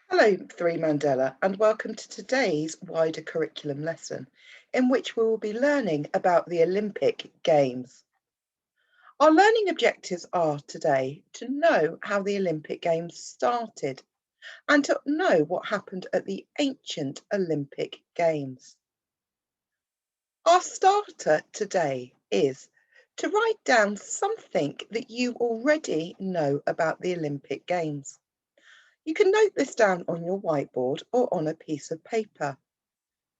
Hello, Three Mandela, and welcome to today's wider curriculum lesson, in which we will be learning about the Olympic Games. Our learning objectives are today to know how the Olympic Games started and to know what happened at the ancient Olympic Games. Our starter today is to write down something that you already know about the Olympic Games. You can note this down on your whiteboard or on a piece of paper.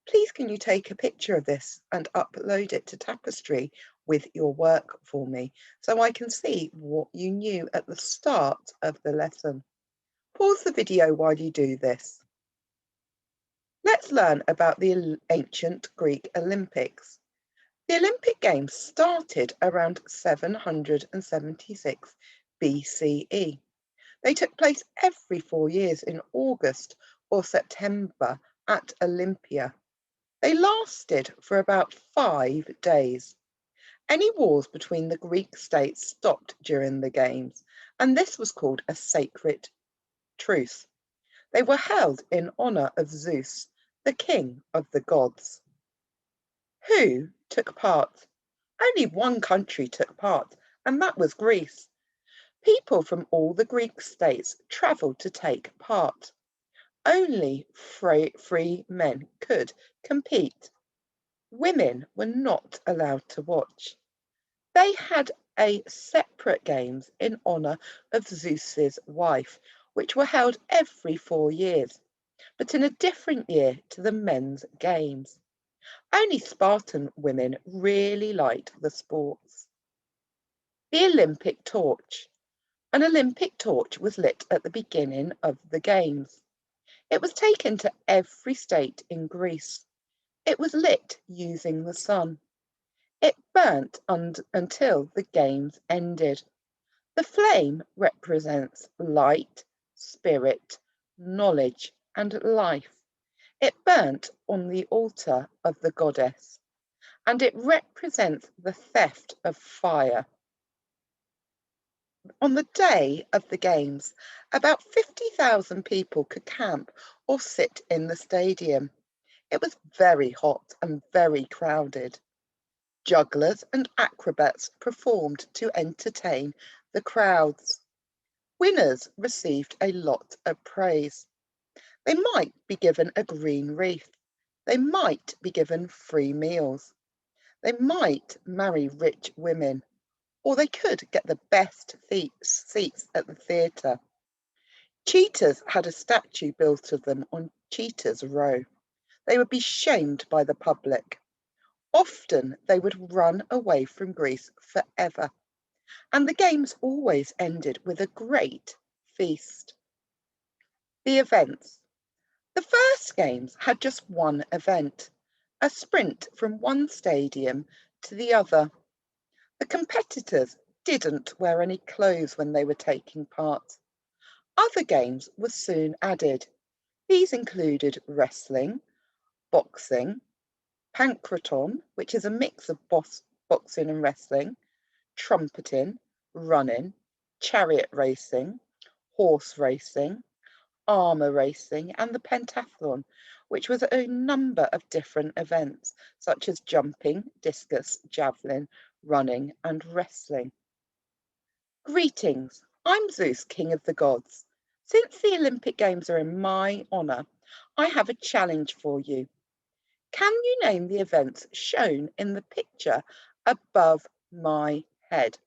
Please can you take a picture of this and upload it to Tapestry with your work for me so I can see what you knew at the start of the lesson. Pause the video while you do this. Let's learn about the ancient Greek Olympics. The Olympic Games started around 776 BCE. They took place every 4 years in August or September at Olympia. They lasted for about 5 days. Any wars between the Greek states stopped during the games, and this was called a sacred truce. They were held in honour of Zeus, the king of the gods. Who took part? Only one country took part, and that was Greece. People from all the Greek states travelled to take part. Only free men could compete. Women were not allowed to watch. They had a separate games in honour of Zeus's wife, which were held every 4 years, but in a different year to the men's games. Only Spartan women really liked the sports. The Olympic torch. An Olympic torch was lit at the beginning of the games. It was taken to every state in Greece. It was lit using the sun. It burnt until the games ended. The flame represents light, spirit, knowledge, and life. It burnt on the altar of the goddess, and it represents the theft of fire. On the day of the games, about 50,000 people could camp or sit in the stadium. It was very hot and very crowded. Jugglers and acrobats performed to entertain the crowds. Winners received a lot of praise. They might be given a green wreath. They might be given free meals. They might marry rich women, or they could get the best seats at the theatre. Cheaters had a statue built of them on Cheaters Row. They would be shamed by the public. Often they would run away from Greece forever, and the games always ended with a great feast. The events. The first games had just one event, a sprint from one stadium to the other. The competitors didn't wear any clothes when they were taking part. Other games were soon added. These included wrestling, boxing, pancraton, which is a mix of boxing and wrestling, trumpeting, running, chariot racing, horse racing, armour racing, and the pentathlon, which was a number of different events such as jumping, discus, javelin, running, and wrestling. Greetings, I'm Zeus, king of the gods. Since the Olympic Games are in my honour, I have a challenge for you. Can you name the events shown in the picture above my head?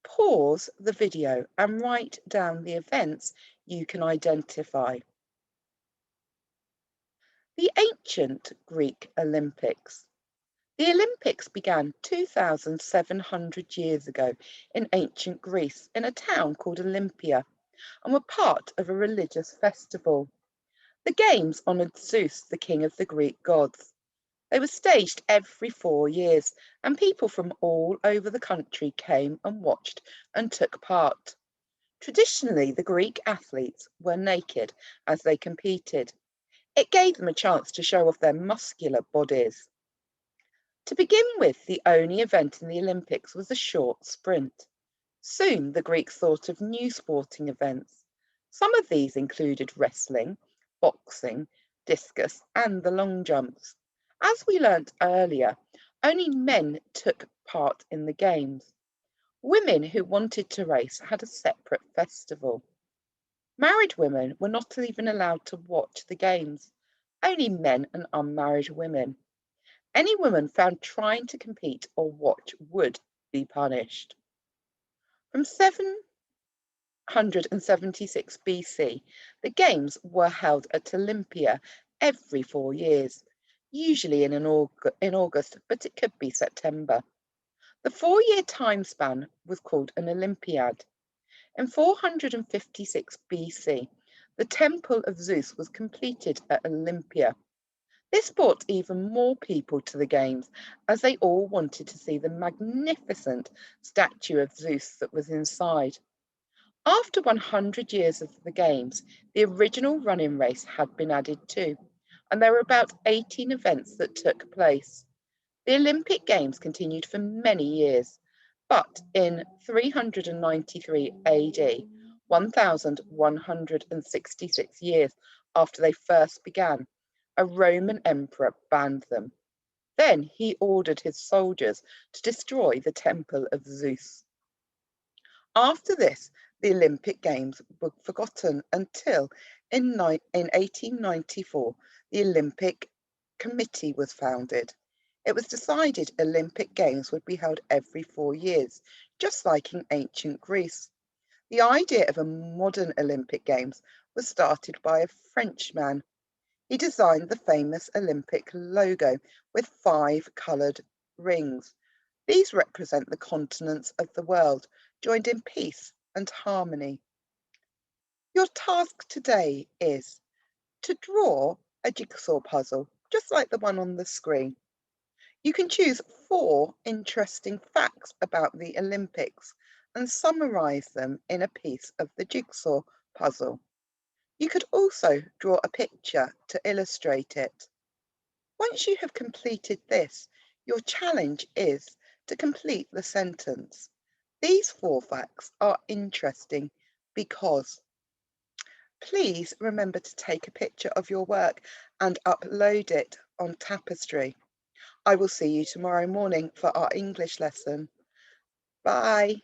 Pause the video and write down the events you can identify. The ancient Greek Olympics. The Olympics began 2,700 years ago in ancient Greece in a town called Olympia and were part of a religious festival. The games honoured Zeus, the king of the Greek gods. They were staged every 4 years, and people from all over the country came and watched and took part. Traditionally, the Greek athletes were naked as they competed. It gave them a chance to show off their muscular bodies. To begin with, the only event in the Olympics was a short sprint. Soon, the Greeks thought of new sporting events. Some of these included wrestling, boxing, discus, and the long jumps. As we learnt earlier, only men took part in the games. Women who wanted to race had a separate festival. Married women were not even allowed to watch the games, only men and unmarried women. Any woman found trying to compete or watch would be punished. From 776 BC, the Games were held at Olympia every 4 years, usually in August, but it could be September. The 4 year time span was called an Olympiad. In 456 BC, the Temple of Zeus was completed at Olympia. This brought even more people to the Games, as they all wanted to see the magnificent statue of Zeus that was inside. After 100 years of the Games, the original running race had been added too, and there were about 18 events that took place. The Olympic Games continued for many years, but in 393 AD, 1166 years after they first began, a Roman emperor banned them. Then he ordered his soldiers to destroy the Temple of Zeus. After this, the Olympic Games were forgotten until in 1894 the Olympic Committee was founded. It was decided Olympic Games would be held every 4 years, just like in ancient Greece. The idea of a modern Olympic Games was started by a Frenchman. He designed the famous Olympic logo with 5 coloured rings. These represent the continents of the world, joined in peace and harmony. Your task today is to draw a jigsaw puzzle, just like the one on the screen. You can choose 4 interesting facts about the Olympics and summarise them in a piece of the jigsaw puzzle. You could also draw a picture to illustrate it. Once you have completed this, your challenge is to complete the sentence. These 4 facts are interesting because. Please remember to take a picture of your work and upload it on Tapestry. I will see you tomorrow morning for our English lesson. Bye.